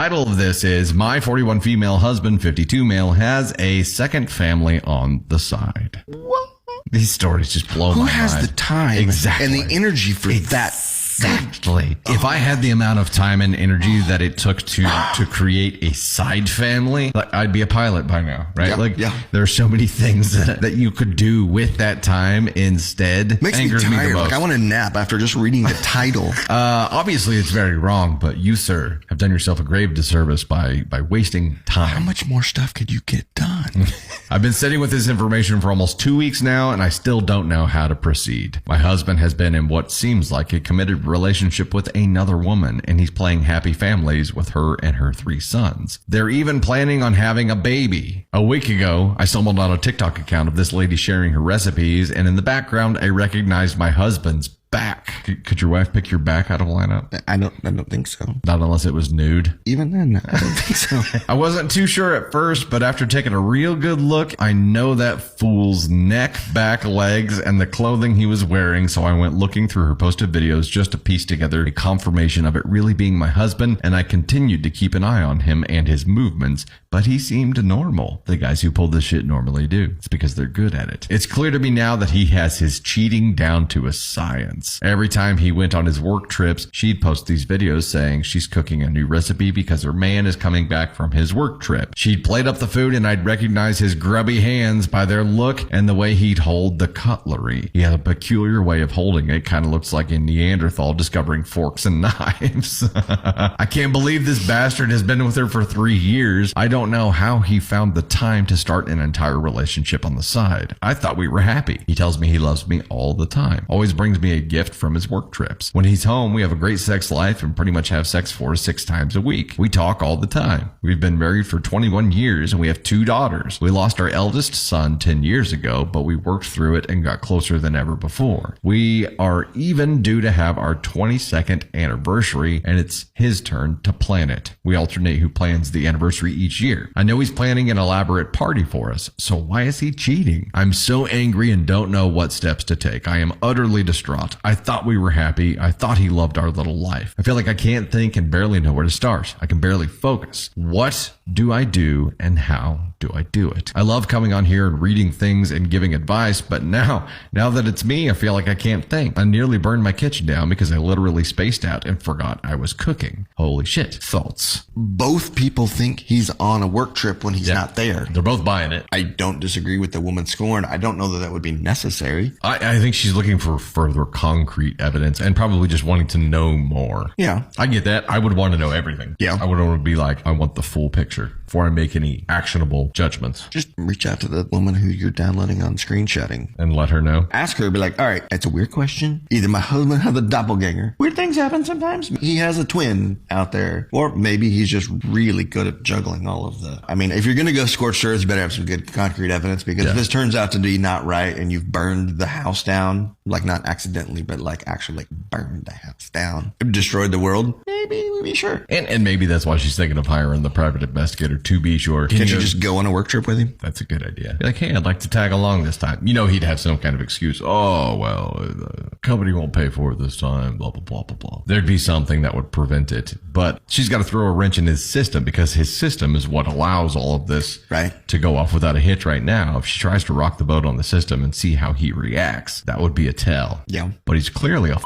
title of this is My 41 Female Husband, 52 Male Has a Second Family on the Side. What? These stories just blow my mind. Who has the time and the energy for that? Exactly. If I had the amount of time and energy that it took to create a side family, like, I'd be a pilot by now, right? There are so many things that you could do with that time instead. Makes me tired. Like, I want to nap after just reading the title. Obviously, it's very wrong, but you, sir, have done yourself a grave disservice by wasting time. How much more stuff could you get done? I've been sitting with this information for almost 2 weeks now, and I still don't know how to proceed. My husband has been in what seems like a committed relationship with another woman, and he's playing happy families with her and her 3 sons. They're even planning on having a baby. A week ago, I stumbled on a TikTok account of this lady sharing her recipes, and in the background, I recognized my husband's back. Could your wife pick your back out of a lineup? I don't think so. Not unless it was nude. Even then, I don't think so. I wasn't too sure at first, but after taking a real good look, I know that fool's neck, back, legs, and the clothing he was wearing, so I went looking through her posted videos just to piece together a confirmation of it really being my husband, and I continued to keep an eye on him and his movements, but he seemed normal. The guys who pull this shit normally do. It's because they're good at it. It's clear to me now that he has his cheating down to a science. Every time he went on his work trips, she'd post these videos saying she's cooking a new recipe because her man is coming back from his work trip. She'd plate up the food and I'd recognize his grubby hands by their look and the way he'd hold the cutlery. He had a peculiar way of holding it. Kind of looks like a Neanderthal discovering forks and knives. I can't believe this bastard has been with her for 3 years. I don't know how he found the time to start an entire relationship on the side. I thought we were happy. He tells me he loves me all the time. Always brings me a gift from his work trips. When he's home, we have a great sex life and pretty much have sex 4 to 6 times a week. We talk all the time. We've been married for 21 years and we have 2 daughters. We lost our eldest son 10 years ago, but we worked through it and got closer than ever before. We are even due to have our 22nd anniversary and it's his turn to plan it. We alternate who plans the anniversary each year. I know he's planning an elaborate party for us, so why is he cheating? I'm so angry and don't know what steps to take. I am utterly distraught. I thought we were happy. I thought he loved our little life. I feel like I can't think and barely know where to start. I can barely focus. What do I do and how do I do it? I love coming on here and reading things and giving advice, but now that it's me, I feel like I can't think. I nearly burned my kitchen down because I literally spaced out and forgot I was cooking. Holy shit. Thoughts? Both people think he's on a work trip when he's not there. They're both buying it. I don't disagree with the woman scorn. I don't know that would be necessary. I think she's looking for further concrete evidence and probably just wanting to know more. Yeah. I get that. I would want to know everything. Yeah. I would want to be like, I want the full picture before I make any actionable judgments. Just reach out to the woman who you're downloading on screenshotting. And let her know. Ask her, be like, all right, it's a weird question. Either my husband has a doppelganger. Weird things happen sometimes. He has a twin out there. Or maybe he's just really good at juggling all of the... I mean, if you're going to go scorched earth, you better have some good concrete evidence because if this turns out to be not right and you've burned the house down, like not accidentally, but like actually like burned the house down, destroyed the world, maybe sure. And maybe that's why she's thinking of hiring the private investigator to be sure. Can't you just go on a work trip with him? That's a good idea. Be like, hey, I'd like to tag along this time. You know, he'd have some kind of excuse. Oh, well, the company won't pay for it this time, blah, blah, blah, blah, blah. There'd be something that would prevent it. But she's got to throw a wrench in his system because his system is what allows all of this to go off without a hitch right now. If she tries to rock the boat on the system and see how he reacts, that would be a tell. Yeah. But he's clearly a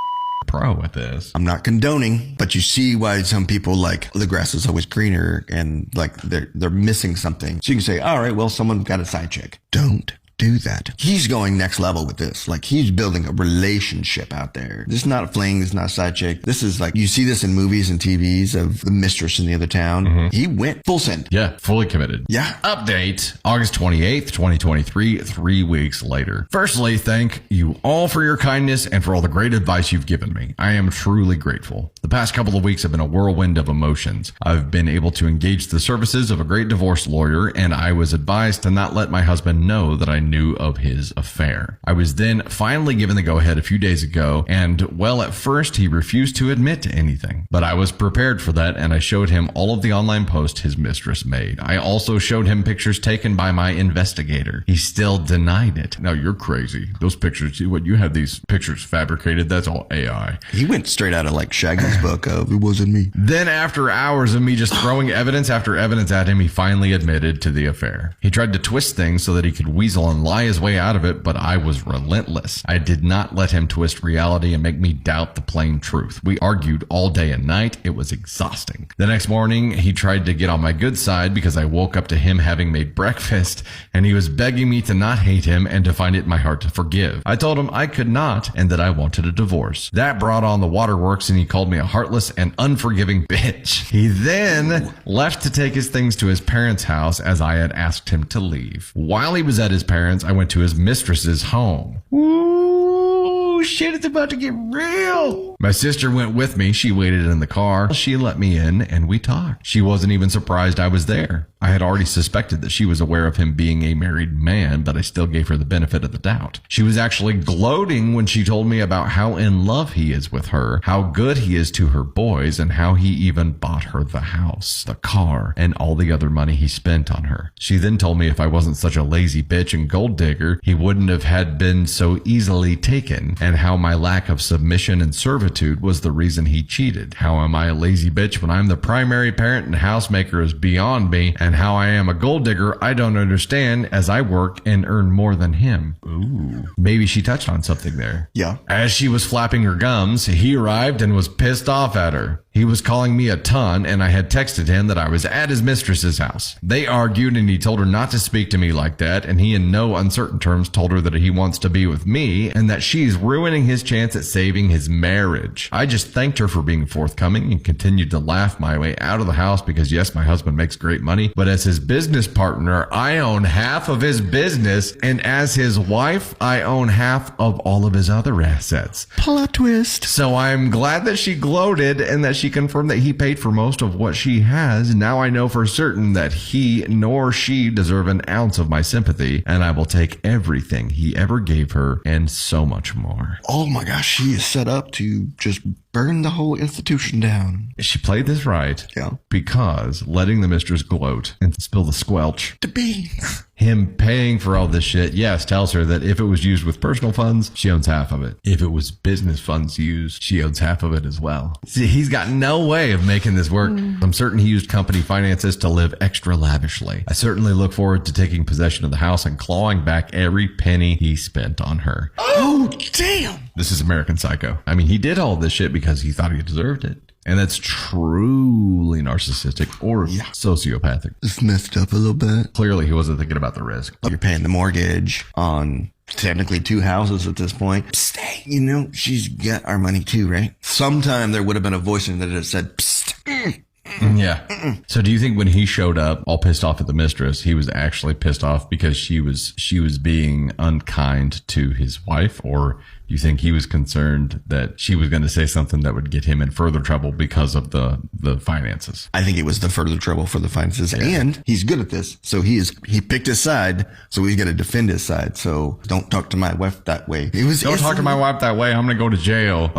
pro at this. I'm not condoning, but you see why some people like the grass is always greener and like they're missing something. So you can say, all right, well, someone got a side chick. Don't do that. He's going next level with this. Like he's building a relationship out there. This is not a fling. This is not a side chick. This is like, you see this in movies and TVs of the mistress in the other town. Mm-hmm. He went full send. Yeah. Fully committed. Yeah. Update August 28th, 2023, 3 weeks later. Firstly, thank you all for your kindness and for all the great advice you've given me. I am truly grateful. The past couple of weeks have been a whirlwind of emotions. I've been able to engage the services of a great divorce lawyer and I was advised to not let my husband know that I knew of his affair. I was then finally given the go-ahead a few days ago, and well, at first he refused to admit to anything. But I was prepared for that, and I showed him all of the online posts his mistress made. I also showed him pictures taken by my investigator. He still denied it. Now, you're crazy. Those pictures, what you have these pictures fabricated, that's all AI. He went straight out of like Shaggy's book of "It wasn't me." Then after hours of me just throwing evidence after evidence at him, he finally admitted to the affair. He tried to twist things so that he could weasel and lie his way out of it, but I was relentless. I did not let him twist reality and make me doubt the plain truth. We argued all day and night. It was exhausting. The next morning, he tried to get on my good side because I woke up to him having made breakfast, and he was begging me to not hate him and to find it in my heart to forgive. I told him I could not and that I wanted a divorce. That brought on the waterworks, and he called me a heartless and unforgiving bitch. He then left to take his things to his parents' house as I had asked him to leave. While he was at his parents', I went to his mistress's home. Ooh, shit, it's about to get real. My sister went with me. She waited in the car. She let me in and we talked. She wasn't even surprised I was there. I had already suspected that she was aware of him being a married man, but I still gave her the benefit of the doubt. She was actually gloating when she told me about how in love he is with her, how good he is to her boys, and how he even bought her the house, the car, and all the other money he spent on her. She then told me if I wasn't such a lazy bitch and gold digger, he wouldn't have had been so easily taken, and how my lack of submission and servitude was the reason he cheated. How am I a lazy bitch when I'm the primary parent and housemaker is beyond me, and how I am a gold digger I don't understand as I work and earn more than him. Ooh. Maybe she touched on something there. Yeah. As she was flapping her gums, he arrived and was pissed off at her. He was calling me a ton, and I had texted him that I was at his mistress's house. They argued, and he told her not to speak to me like that, and he in no uncertain terms told her that he wants to be with me, and that she's ruining his chance at saving his marriage. I just thanked her for being forthcoming and continued to laugh my way out of the house because, yes, my husband makes great money, but as his business partner, I own half of his business, and as his wife, I own half of all of his other assets. Plot twist. So I'm glad that she gloated and that she confirmed that he paid for most of what she has. Now I know for certain that he nor she deserve an ounce of my sympathy, and I will take everything he ever gave her and so much more. Oh my gosh, she is set up to just burn the whole institution down. She played this right. Yeah. Because letting the mistress gloat and spill the squelch. The beans. Him paying for all this shit, yes, tells her that if it was used with personal funds, she owns half of it. If it was business funds used, she owns half of it as well. See, he's got no way of making this work. I'm certain he used company finances to live extra lavishly. I certainly look forward to taking possession of the house and clawing back every penny he spent on her. Oh, damn. This is American Psycho. I mean, he did all this shit because he thought he deserved it. And that's truly narcissistic or sociopathic. It's messed up a little bit. Clearly, he wasn't thinking about the risk. You're paying the mortgage on technically 2 houses at this point. Psst, hey, you know, she's got our money too, right? Sometime there would have been a voice in there that said, psst. Yeah. So do you think when he showed up all pissed off at the mistress, he was actually pissed off because she was being unkind to his wife? Or do you think he was concerned that she was going to say something that would get him in further trouble because of the finances? I think it was the further trouble for the finances. Yeah. And he's good at this. So he picked his side. So he's got to defend his side. So don't talk to my wife that way. Don't talk to my wife that way. I'm going to go to jail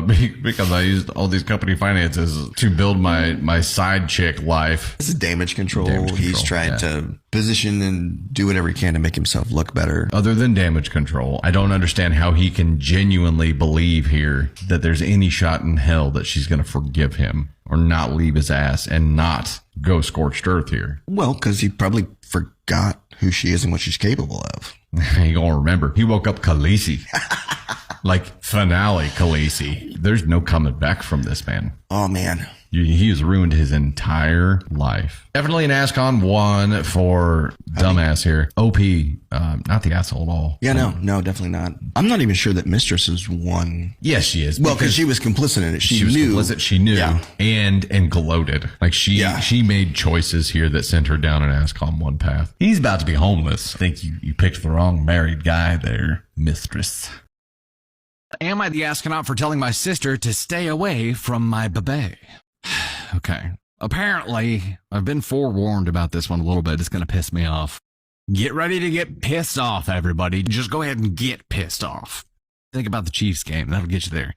because I used all these company finances to build my side chick life. This is damage control. He's trying to position and do whatever he can to make himself look better. Other than damage control, I don't understand how he can genuinely believe here that there's any shot in hell that she's going to forgive him or not leave his ass and not go scorched earth here. Well, because he probably forgot who she is and what she's capable of. He gonna remember. He woke up Khaleesi. Like finale Khaleesi. There's no coming back from this man. Oh, man. He has ruined his entire life. Definitely an ASCON 1 for dumbass here. OP, not the asshole at all. Yeah, no, definitely not. I'm not even sure that Mistress is one. Yes, she is. Well, because she was complicit in it. She was knew. Complicit. She knew. Yeah. And gloated. Like she made choices here that sent her down an ASCON 1 path. He's about to be homeless. I think you picked the wrong married guy there, mistress. Am I the astronaut for telling my sister to stay away from my bebe? Okay. Apparently, I've been forewarned about this one a little bit. It's going to piss me off. Get ready to get pissed off, everybody. Just go ahead and get pissed off. Think about the Chiefs game. That'll get you there.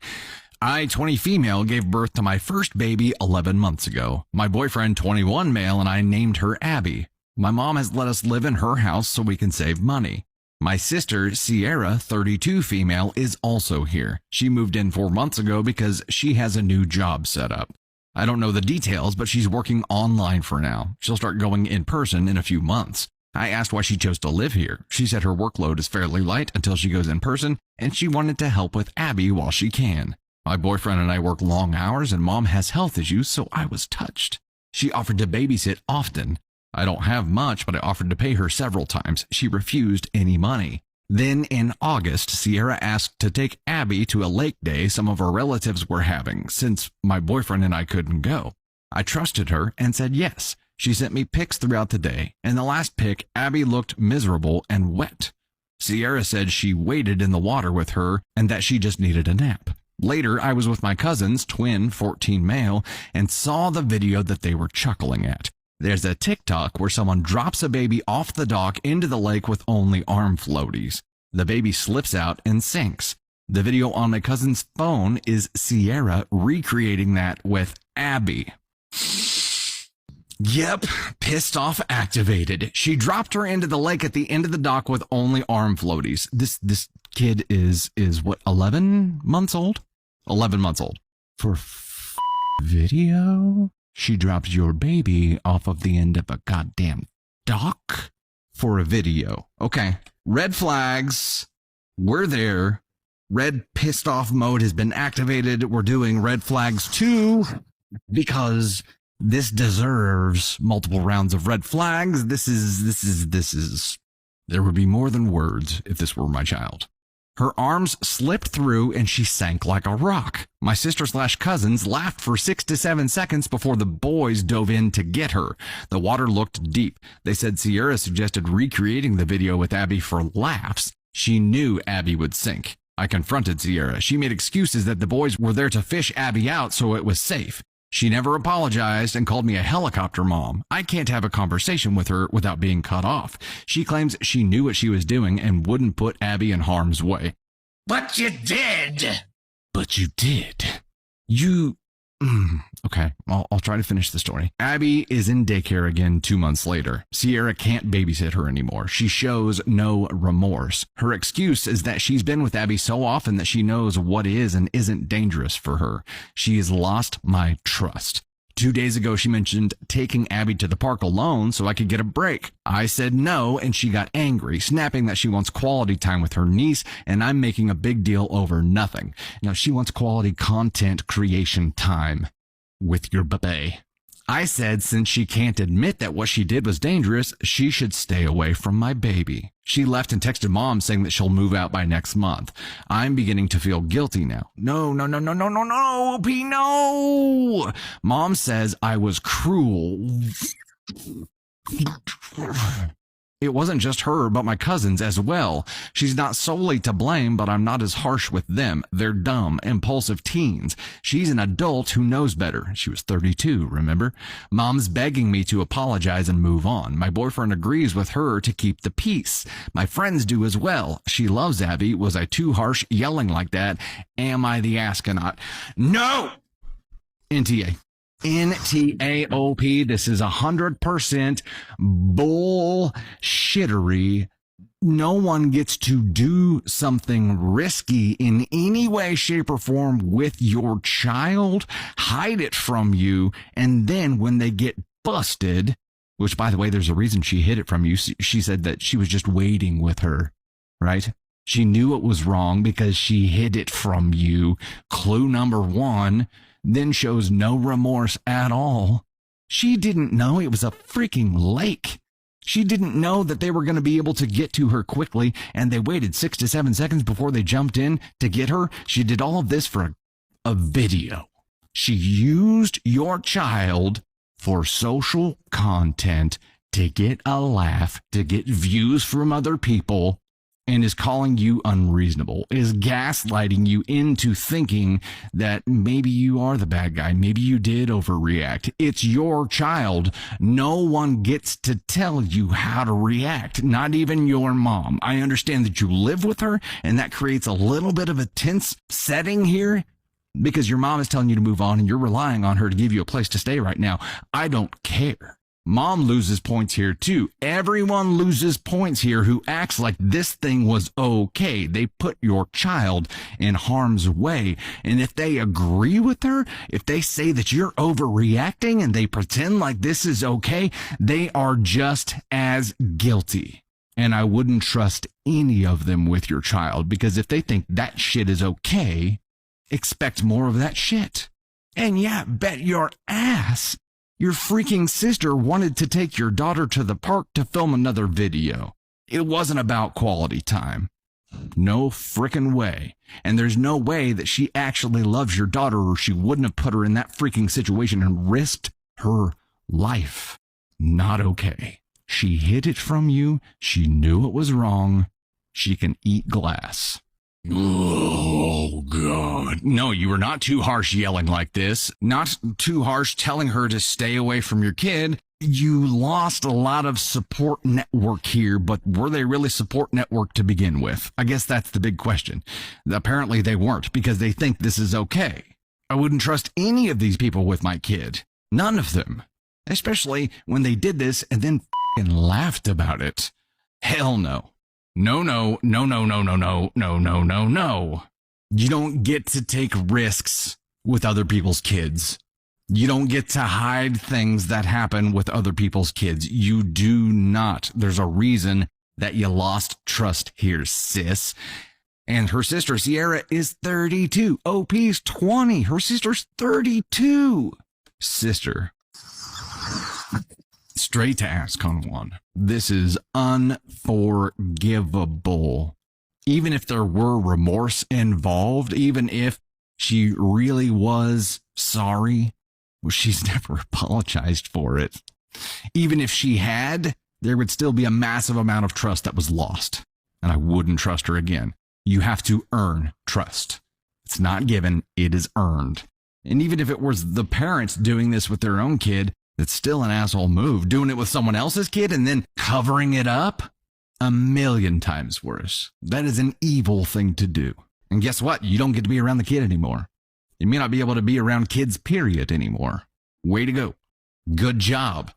I, 20 female, gave birth to my first baby 11 months ago. My boyfriend, 21 male, and I named her Abby. My mom has let us live in her house so we can save money. My sister, Sierra, 32 female, is also here. She moved in 4 months ago because she has a new job set up. I don't know the details, but she's working online for now. She'll start going in person in a few months. I asked why she chose to live here. She said her workload is fairly light until she goes in person, and she wanted to help with Abby while she can. My boyfriend and I work long hours, and Mom has health issues, so I was touched. She offered to babysit often. I don't have much, but I offered to pay her several times. She refused any money. Then in August, Sierra asked to take Abby to a lake day some of our relatives were having, since my boyfriend and I couldn't go. I trusted her and said yes. She sent me pics throughout the day. In the last pic, Abby looked miserable and wet. Sierra said she waded in the water with her and that she just needed a nap. Later, I was with my cousins, twin, 14 male, and saw the video that they were chuckling at. There's a TikTok where someone drops a baby off the dock into the lake with only arm floaties. The baby slips out and sinks. The video on my cousin's phone is Sierra recreating that with Abby. Yep, pissed off activated. She dropped her into the lake at the end of the dock with only arm floaties. This kid is what, 11 months old? 11 months old. For video? She dropped your baby off of the end of a goddamn dock for a video. Okay, red flags. We're there. Red pissed off mode has been activated. We're doing red flags 2 because this deserves multiple rounds of red flags. This is, there would be more than words if this were my child. Her arms slipped through and she sank like a rock. My sister/cousins laughed for 6 to 7 seconds before the boys dove in to get her. The water looked deep. They said Sierra suggested recreating the video with Abby for laughs. She knew Abby would sink. I confronted Sierra. She made excuses that the boys were there to fish Abby out so it was safe. She never apologized and called me a helicopter mom. I can't have a conversation with her without being cut off. She claims she knew what she was doing and wouldn't put Abby in harm's way. But you did. But you did. Okay, I'll try to finish the story. Abby is in daycare again 2 months later. Sierra can't babysit her anymore. She shows no remorse. Her excuse is that she's been with Abby so often that she knows what is and isn't dangerous for her. She has lost my trust. 2 days ago, she mentioned taking Abby to the park alone so I could get a break. I said no, and she got angry, snapping that she wants quality time with her niece, and I'm making a big deal over nothing. Now, she wants quality content creation time with your baby. I said since she can't admit that what she did was dangerous, she should stay away from my baby. She left and texted Mom saying that she'll move out by next month. I'm beginning to feel guilty now. No, P, no! Mom says I was cruel. It wasn't just her, but my cousins as well. She's not solely to blame, but I'm not as harsh with them. They're dumb, impulsive teens. She's an adult who knows better. She was 32, remember? Mom's begging me to apologize and move on. My boyfriend agrees with her to keep the peace. My friends do as well. She loves Abby. Was I too harsh yelling like that? Am I the astronaut? No! NTA. NTAOP, this is 100% bullshittery. No one gets to do something risky in any way, shape, or form with your child, hide it from you, and then when they get busted, which, by the way, there's a reason she hid it from you. She said that she was just waiting with her, right? She knew it was wrong because she hid it from you. Clue number 1. Then shows no remorse at all. She didn't know it was a freaking lake. She didn't know that they were going to be able to get to her quickly, and they waited 6 to 7 seconds before they jumped in to get her. She did all of this for a video. She used your child for social content to get a laugh, to get views from other people, and is calling you unreasonable, is gaslighting you into thinking that maybe you are the bad guy. Maybe you did overreact. It's your child. No one gets to tell you how to react, not even your mom. I understand that you live with her, and that creates a little bit of a tense setting here because your mom is telling you to move on and you're relying on her to give you a place to stay right now. I don't care. Mom loses points here too. Everyone loses points here who acts like this thing was okay. They put your child in harm's way. And if they agree with her, if they say that you're overreacting and they pretend like this is okay, they are just as guilty. And I wouldn't trust any of them with your child, because if they think that shit is okay, expect more of that shit. And yeah, bet your ass your freaking sister wanted to take your daughter to the park to film another video. It wasn't about quality time. No frickin' way. And there's no way that she actually loves your daughter, or she wouldn't have put her in that freaking situation and risked her life. Not okay. She hid it from you. She knew it was wrong. She can eat glass. Oh, God. No, you were not too harsh yelling like this. Not too harsh telling her to stay away from your kid. You lost a lot of support network here, but were they really support network to begin with? I guess that's the big question. Apparently they weren't, because they think this is okay. I wouldn't trust any of these people with my kid. None of them. Especially when they did this and then f***ing laughed about it. Hell no. No, no, no, no, no, no, no, no, no, no, no. You don't get to take risks with other people's kids. You don't get to hide things that happen with other people's kids. You do not. There's a reason that you lost trust here, sis. And her sister, Sierra, is 32. OP's 20. Her sister's 32. Sister. Straight to ask on one. This is unforgivable. Even if there were remorse involved, even if she really was sorry, well, she's never apologized for it. Even if she had, there would still be a massive amount of trust that was lost. And I wouldn't trust her again. You have to earn trust. It's not given, it is earned. And even if it was the parents doing this with their own kid, it's still an asshole move. Doing it with someone else's kid and then covering it up? 1,000,000 times worse. That is an evil thing to do. And guess what? You don't get to be around the kid anymore. You may not be able to be around kids, period, anymore. Way to go. Good job.